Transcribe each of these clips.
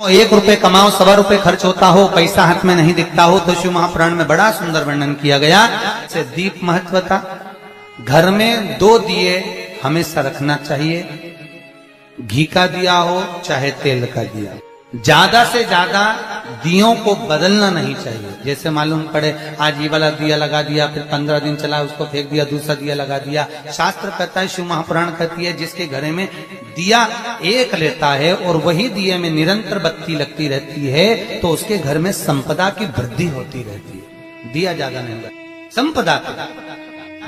1 रुपए कमाओ 1.25 खर्च होता हो, पैसा हाथ में नहीं दिखता हो, तो शिव महापुराण में बड़ा सुंदर वर्णन किया गया। से दीप महत्वता, घर में 2 दिए हमेशा रखना चाहिए, घी का दिया हो चाहे तेल का दिया। ज्यादा से ज्यादा दियों को बदलना नहीं चाहिए। जैसे मालूम पड़े आज ये वाला दिया लगा दिया, फिर 15 दिन चला उसको फेंक दिया, दूसरा दिया लगा दिया। शास्त्र कहता है, शिव महापुराण कहती है, जिसके घर में दिया एक लेता है और वही दिए में निरंतर बत्ती लगती रहती है, तो उसके घर में संपदा की वृद्धि होती रहती है। दिया ज्यादा नहीं लगता, संपदा।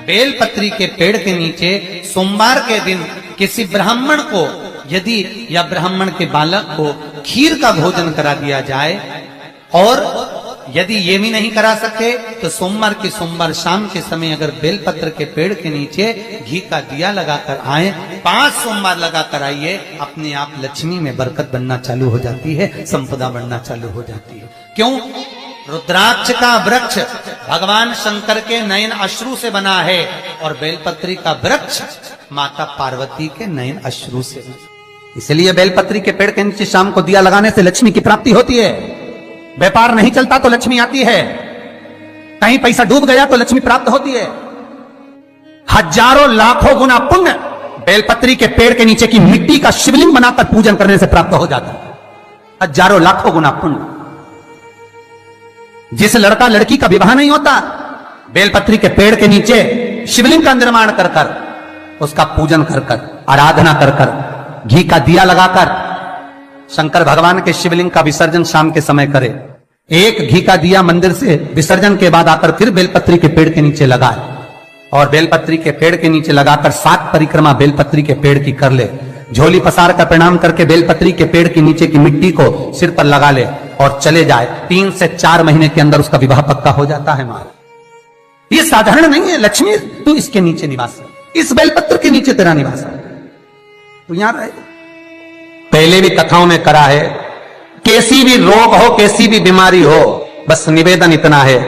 बेलपत्री के पेड़ के नीचे सोमवार के दिन किसी ब्राह्मण को यदि या ब्राह्मण के बालक को खीर का भोजन करा दिया जाए, और यदि ये भी नहीं करा सके तो सोमवार के सोमवार शाम के समय अगर बेलपत्र के पेड़ के नीचे घी का दिया लगाकर आए, 5 सोमवार लगाकर आइए, अपने आप लक्ष्मी में बरकत बनना चालू हो जाती है, संपदा बनना चालू हो जाती है। क्यों? रुद्राक्ष का वृक्ष भगवान शंकर के नयन अश्रु से बना है, और बेलपत्री का वृक्ष माता पार्वती के नयन अश्रु से। इसलिए बेलपत्री के पेड़ के नीचे शाम को दिया लगाने से लक्ष्मी की प्राप्ति होती है। व्यापार नहीं चलता तो लक्ष्मी आती है, कहीं पैसा डूब गया तो लक्ष्मी प्राप्त होती है। हजारों लाखों गुना पुण्य बेलपत्री के पेड़ के नीचे की मिट्टी का शिवलिंग बनाकर पूजन करने से प्राप्त हो जाता है। हजारों लाखों गुना पुण्य। जिस लड़का लड़की का विवाह नहीं होता, बेलपत्री के पेड़ के नीचे शिवलिंग का निर्माण कर कर, उसका पूजन कर कर, आराधना कर कर, घी का दिया लगाकर शंकर भगवान के शिवलिंग का विसर्जन शाम के समय करे। एक घी का दिया मंदिर से विसर्जन के बाद आकर फिर बेलपत्री के पेड़ के नीचे लगाए, और बेलपत्री के पेड़ के नीचे लगाकर 7 परिक्रमा बेलपत्री के पेड़ की कर ले। झोली पसार कर प्रणाम करके बेलपत्री के पेड़ के नीचे की मिट्टी को सिर पर लगा ले और चले जाए। 3 से 4 महीने के अंदर उसका विवाह पक्का हो जाता है। महाराज, ये साधारण नहीं है। लक्ष्मी तू इसके नीचे निवास है, इस बेलपत्र के नीचे तेरा निवास है, तू यहां रहे। पहले भी कथाओं में करा है, कैसी भी रोग हो, कैसी भी बीमारी हो, बस निवेदन इतना है,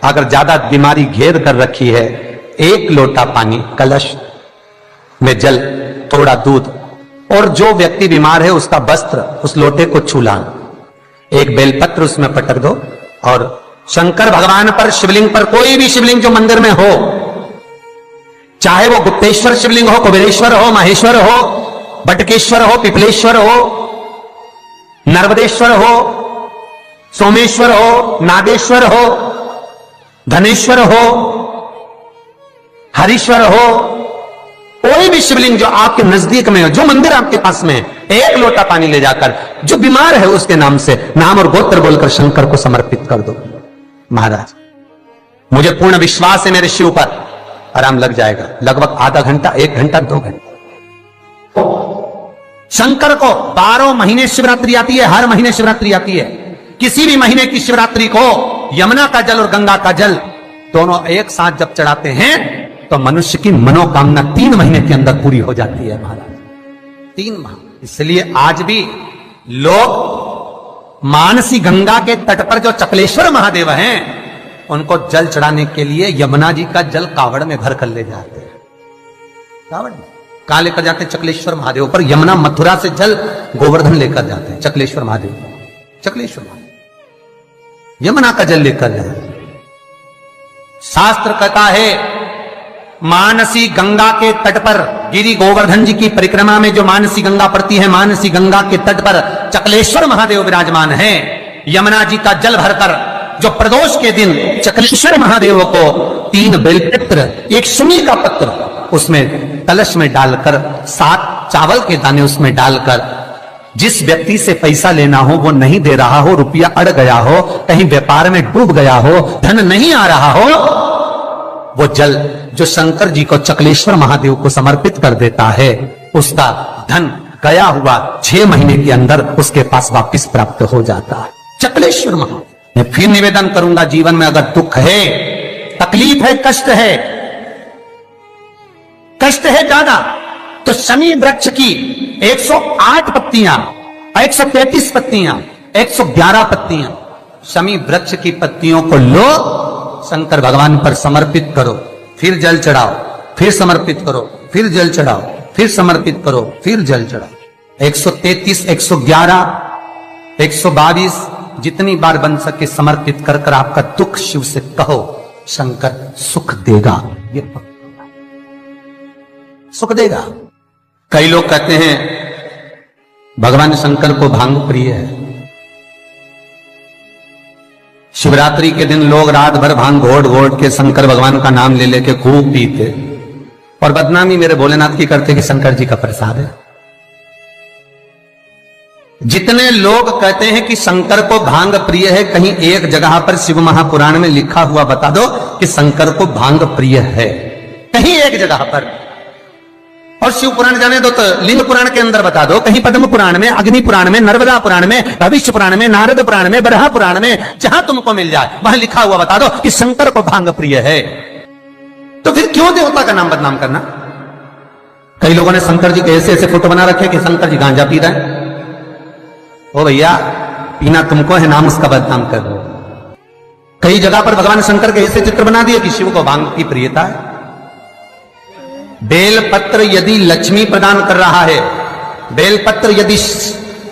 अगर ज्यादा बीमारी घेर कर रखी है, 1 लोटा पानी, कलश में जल, थोड़ा दूध, और जो व्यक्ति बीमार है उसका वस्त्र उस लोटे को छूला, एक बेलपत्र उसमें पटक दो, और शंकर भगवान पर, शिवलिंग पर, कोई भी शिवलिंग जो मंदिर में हो, चाहे वो गुप्तेश्वर शिवलिंग हो, कुबेरेश्वर हो, महेश्वर हो, बटकेश्वर हो, पिपलेश्वर हो, नर्मदेश्वर हो, सोमेश्वर हो, नागेश्वर हो, धनेश्वर हो, हरीश्वर हो, कोई भी शिवलिंग जो आपके नजदीक में हो, जो मंदिर आपके पास में है, 1 लोटा पानी ले जाकर जो बीमार है उसके नाम से नाम और गोत्र बोलकर शंकर को समर्पित कर दो। महाराज, मुझे पूर्ण विश्वास है मेरे शिव पर, आराम लग जाएगा। लगभग आधा घंटा, 1 घंटा, 2 घंटा। शंकर को 12 महीने शिवरात्रि आती है, हर महीने शिवरात्रि आती है। किसी भी महीने की शिवरात्रि को यमुना का जल और गंगा का जल दोनों एक साथ जब चढ़ाते हैं तो मनुष्य की मनोकामना 3 महीने के अंदर पूरी हो जाती है। महाराज, 3 माह। इसलिए आज भी लोग मानसी गंगा के तट पर जो चकलेश्वर महादेव हैं, उनको जल चढ़ाने के लिए यमुना जी का जल कावड़ में भर कर ले जाते हैं। कावड़ में कहां लेकर जाते हैं? चकलेश्वर महादेव पर। यमुना मथुरा से जल गोवर्धन लेकर जाते हैं, चकलेश्वर महादेव, चकलेश्वर महादेव यमुना का जल लेकर जाते हैं। शास्त्र कहता है, मानसी गंगा के तट पर, गिरि गोवर्धन जी की परिक्रमा में जो मानसी गंगा पड़ती है, मानसी गंगा के तट पर चकलेश्वर महादेव विराजमान है। यमुना जी का जल भरकर जो प्रदोष के दिन चकलेश्वर महादेव को 3 बेलपत्र, 1 शमी का पत्र उसमें कलश में डालकर, 7 चावल के दाने उसमें डालकर, जिस व्यक्ति से पैसा लेना हो वो नहीं दे रहा हो, रुपया अड़ गया हो, कहीं व्यापार में डूब गया हो, धन नहीं आ रहा हो, वो जल जो शंकर जी को, चकलेश्वर महादेव को समर्पित कर देता है, उसका धन गया हुआ 6 महीने के अंदर उसके पास वापस प्राप्त हो जाता है। चकलेश्वर महादेव। मैं फिर निवेदन करूंगा, जीवन में अगर दुख है, तकलीफ है, कष्ट है ज्यादा, तो शमी वृक्ष की 108 पत्तियां, 133 पत्तियां, 111 पत्तियां, शमी वृक्ष की पत्तियों को लो, शंकर भगवान पर समर्पित करो, फिर जल चढ़ाओ, फिर समर्पित करो, फिर जल चढ़ाओ, फिर समर्पित करो, फिर जल चढ़ाओ। 133, 111, 122 जितनी बार बन सके समर्पित कर कर आपका दुख शिव से कहो, शंकर सुख देगा, ये सुख देगा। कई लोग कहते हैं भगवान शंकर को भांग प्रिय है। शिवरात्रि के दिन लोग रात भर भांग घोट घोट के शंकर भगवान का नाम ले लेके खूब पीते और बदनामी मेरे भोलेनाथ की करते कि शंकर जी का प्रसाद है। जितने लोग कहते हैं कि शंकर को भांग प्रिय है, कहीं एक जगह पर शिव महापुराण में लिखा हुआ बता दो कि शंकर को भांग प्रिय है, कहीं एक जगह पर। और शिव पुराण जाने दो तो लिंग पुराण के अंदर बता दो, कहीं पद्म पुराण में, अग्नि पुराण में, नर्मदा पुराण में, भविष्य पुराण में, नारद पुराण में, बरहा पुराण में, जहां तुमको मिल जाए वहां लिखा हुआ बता दो कि शंकर को भांग प्रिय है। तो फिर क्यों देवता का नाम बदनाम करना? कई लोगों ने शंकर जी के ऐसे ऐसे फोटो बना रखे कि शंकर जी गांजा पी रहे हैं। ओ भैया, पीना तुमको है, नाम उसका बदनाम कर दो। कई जगह पर भगवान शंकर के ऐसे चित्र बना दिए कि शिव को भांग की प्रियता है। बेलपत्र यदि लक्ष्मी प्रदान कर रहा है, बेलपत्र यदि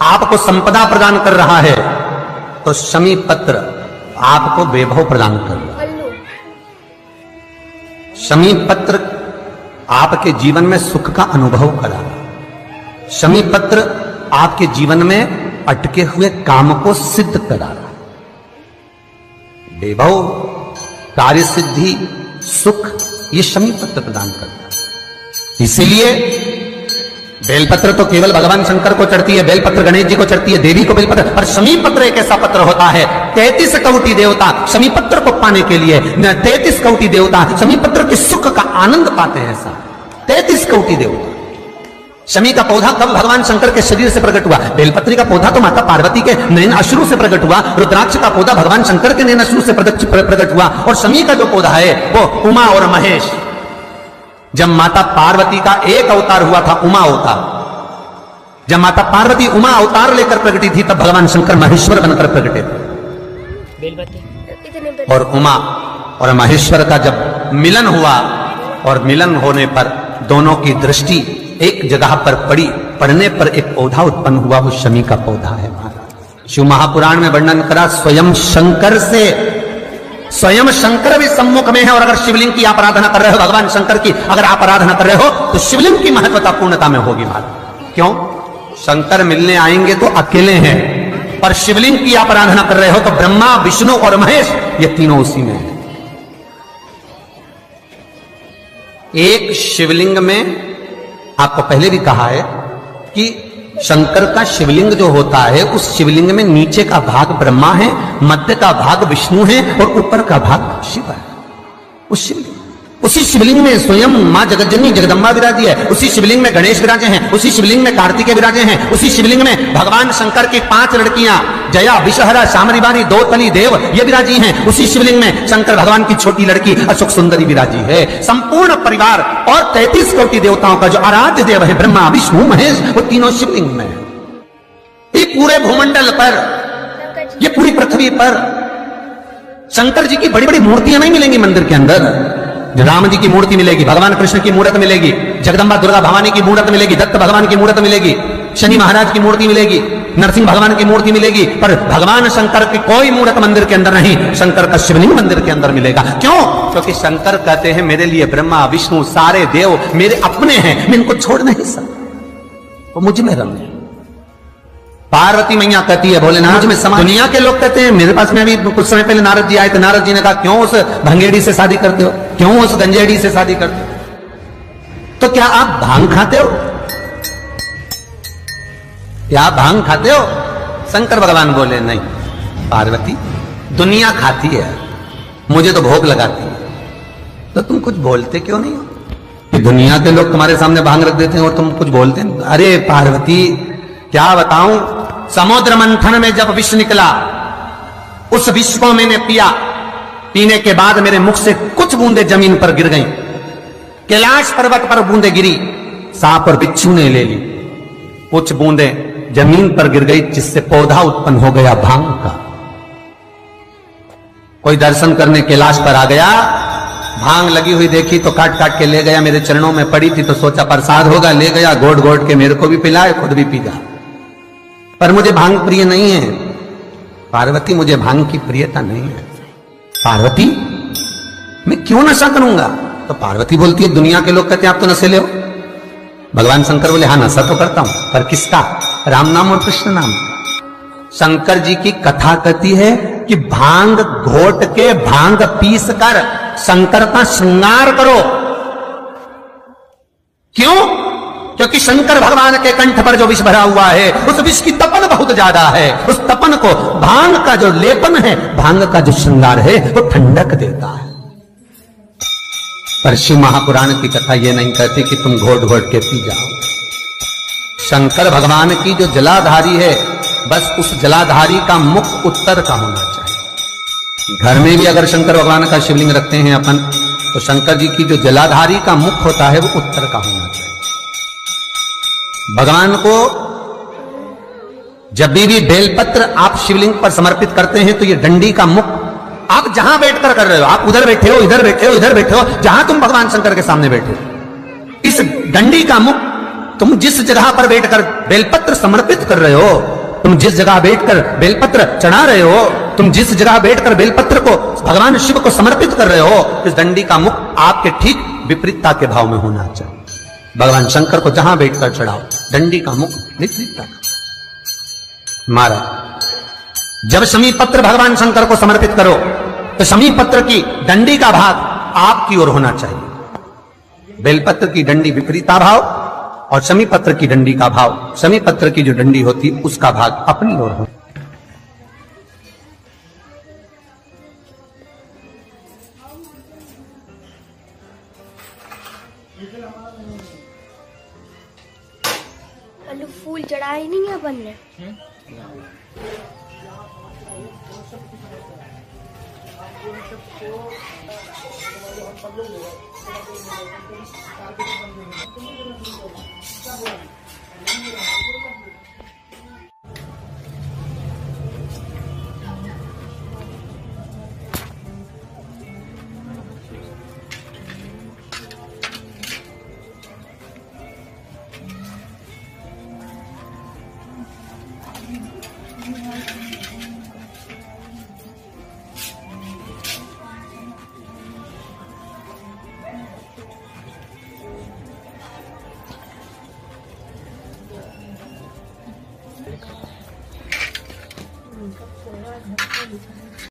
आपको संपदा प्रदान कर रहा है, तो शमी पत्र आपको वैभव प्रदान कर रहा है। शमी पत्र आपके जीवन में सुख का अनुभव करा, शमी पत्र आपके जीवन में अटके हुए काम को सिद्ध करा रहा। वैभव, कार्य सिद्धि, सुख, ये शमी पत्र प्रदान करता है। इसीलिए बेलपत्र तो केवल भगवान शंकर को चढ़ती है, बेलपत्र गणेश जी को चढ़ती है, देवी को बेलपत्र, और शमी पत्र एक ऐसा पत्र होता है 33 कोटि देवता शमी पत्र को पाने के लिए, 33 कोटि देवता शमी पत्र के सुख का आनंद पाते हैं। ऐसा 33 कोटि देवता। शमी का पौधा कब भगवान शंकर के शरीर से प्रकट हुआ? बेलपत्री का पौधा तो माता पार्वती के नयन अश्रु से प्रकट हुआ, रुद्राक्ष का पौधा भगवान शंकर के नयन अश्रु से प्रकट हुआ, और शमी का जो पौधा है वो उमा और महेश। जब माता पार्वती का एक अवतार हुआ था, उमा अवतार, जब माता पार्वती उमा अवतार लेकर प्रकटी थी, तब भगवान शंकर महेश्वर बनकर प्रकटे थे। और उमा और महेश्वर का जब मिलन हुआ, और मिलन होने पर दोनों की दृष्टि एक जगह पर पड़ी, पड़ने पर एक पौधा उत्पन्न हुआ, वो शमी का पौधा है। शिव महापुराण में वर्णन करा, स्वयं शंकर से, स्वयं शंकर भी सम्मुख में है। और अगर शिवलिंग की आप आराधना कर रहे हो, भगवान शंकर की अगर आप आराधना कर रहे हो, तो शिवलिंग की महत्वता पूर्णता में होगी महाराज। क्यों? शंकर मिलने आएंगे तो अकेले हैं, पर शिवलिंग की आप आराधना कर रहे हो तो ब्रह्मा, विष्णु और महेश, ये तीनों उसी में है। एक शिवलिंग में, आपको पहले भी कहा है कि शंकर का शिवलिंग जो होता है, उस शिवलिंग में नीचे का भाग ब्रह्मा है, मध्य का भाग विष्णु है, और ऊपर का भाग शिव है। उसी शिवलिंग में स्वयं मां जगज्जननी जगदम्बा विराजी है, उसी शिवलिंग में गणेश विराजे हैं, उसी शिवलिंग में कार्तिकेय विराजे हैं, उसी शिवलिंग में भगवान शंकर की 5 लड़कियां जया, विषहरा, शामरीबारी, दो-तली देव, ये विराजी हैं। उसी शिवलिंग में शंकर भगवान की छोटी लड़की अशोक सुंदरी विराजी है। संपूर्ण परिवार और 33 कोटि देवताओं का जो आराध्य देव है ब्रह्मा, विष्णु, महेश, वो तीनों शिवलिंग में है। ये पूरे भूमंडल पर, ये पूरी पृथ्वी पर शंकर जी की बड़ी बड़ी मूर्तियां नहीं मिलेंगी मंदिर के अंदर। राम जी की मूर्ति मिलेगी, भगवान कृष्ण की मूर्त मिलेगी, जगदम्बा दुर्गा भवानी की मूर्त मिलेगी, दत्त भगवान की मूर्त मिलेगी, शनि महाराज की मूर्ति मिलेगी, नरसिंह भगवान की मूर्ति मिलेगी, पर भगवान शंकर की कोई मूर्त मंदिर के अंदर नहीं। शंकर का शिवलिंग मंदिर के अंदर मिलेगा। क्यों? क्योंकि शंकर कहते हैं मेरे लिए ब्रह्मा, विष्णु, सारे देव मेरे अपने हैं, मैं इनको छोड़ नहीं सकता, वो मुझ में रंगे। पार्वती मैया कहती है भोलेनाथ में समा। दुनिया के लोग कहते हैं, मेरे पास में अभी कुछ समय पहले नारद जी आए थे, नारद जी ने कहा क्यों उस भंगेड़ी से शादी करते हो, क्यों उस गंजेड़ी से शादी करते हो? तो क्या आप भांग खाते हो? क्या आप भांग खाते हो? शंकर भगवान बोले नहीं पार्वती, दुनिया खाती है, मुझे तो भोग लगाती है, तो तुम कुछ बोलते क्यों नहीं हो? दुनिया के लोग तुम्हारे सामने भांग रख देते हैं और तुम कुछ बोलते हैं? अरे पार्वती, क्या बताऊं, समुद्र मंथन में जब विष निकला, उस विष को मैंने पिया, पीने के बाद मेरे मुख से कुछ बूंदे जमीन पर गिर गईं। कैलाश पर्वत पर बूंदे गिरी, सांप और बिच्छू ने ले ली, कुछ बूंदे जमीन पर गिर गई, जिससे पौधा उत्पन्न हो गया भांग का। कोई दर्शन करने कैलाश पर आ गया, भांग लगी हुई देखी तो काट काट के ले गया, मेरे चरणों में पड़ी थी तो सोचा प्रसाद होगा, ले गया, घोट घोट के मेरे को भी पिलाए, खुद भी पी जा। पर मुझे भांग प्रिय नहीं है। पार्वती मुझे भांग की प्रियता नहीं है। पार्वती मैं क्यों नशा करूंगा? तो पार्वती बोलती है दुनिया के लोग कहते हैं आप तो नशे ले हो। भगवान शंकर बोले हाँ नशा तो करता हूं, पर किसका? राम नाम और कृष्ण नाम। शंकर जी की कथा कहती है कि भांग घोट के, भांग पीस कर शंकर का श्रृंगार करो। क्यों? क्योंकि शंकर भगवान के कंठ पर जो विष भरा हुआ है उस विष की तपन बहुत ज्यादा है। उस तपन को भांग का जो लेपन है, भांग का जो श्रृंगार है वो ठंडक देता है। पर शिव महापुराण की कथा ये नहीं कहती कि तुम घोट घोट के पी जाओ। शंकर भगवान की जो जलाधारी है, बस उस जलाधारी का मुख उत्तर का होना चाहिए। घर में भी अगर शंकर भगवान का शिवलिंग रखते हैं अपन, तो शंकर जी की जो जलाधारी का मुख होता है वो उत्तर का होना चाहिए। भगवान को जब भी बेलपत्र आप शिवलिंग पर समर्पित करते हैं तो ये डंडी का मुख आप जहां बैठकर कर रहे हो, आप उधर बैठे हो, इधर बैठे हो, इधर बैठे हो, जहां तुम भगवान शंकर के सामने बैठे हो, इस डंडी का मुख तुम जिस जगह पर बैठकर बेलपत्र समर्पित कर रहे हो, तुम जिस जगह बैठकर बेलपत्र चढ़ा रहे हो, तुम जिस जगह बैठकर बेलपत्र को भगवान शिव को समर्पित कर रहे हो, इस डंडी का मुख आपके ठीक विपरीतता के भाव में होना चाहिए। भगवान शंकर को जहां बैठकर चढ़ाओ, डंडी का मुख विपरीतता का। महाराज जब शमी पत्र भगवान शंकर को समर्पित करो तो शमी पत्र की डंडी का भाग आपकी ओर होना चाहिए। बेलपत्र की डंडी विपरीता भाव और शमी पत्र की डंडी का भाव, शमी पत्र की जो डंडी होती उसका भाग अपनी ओर हो। फूल चढ़ाए नहीं है अपन ने।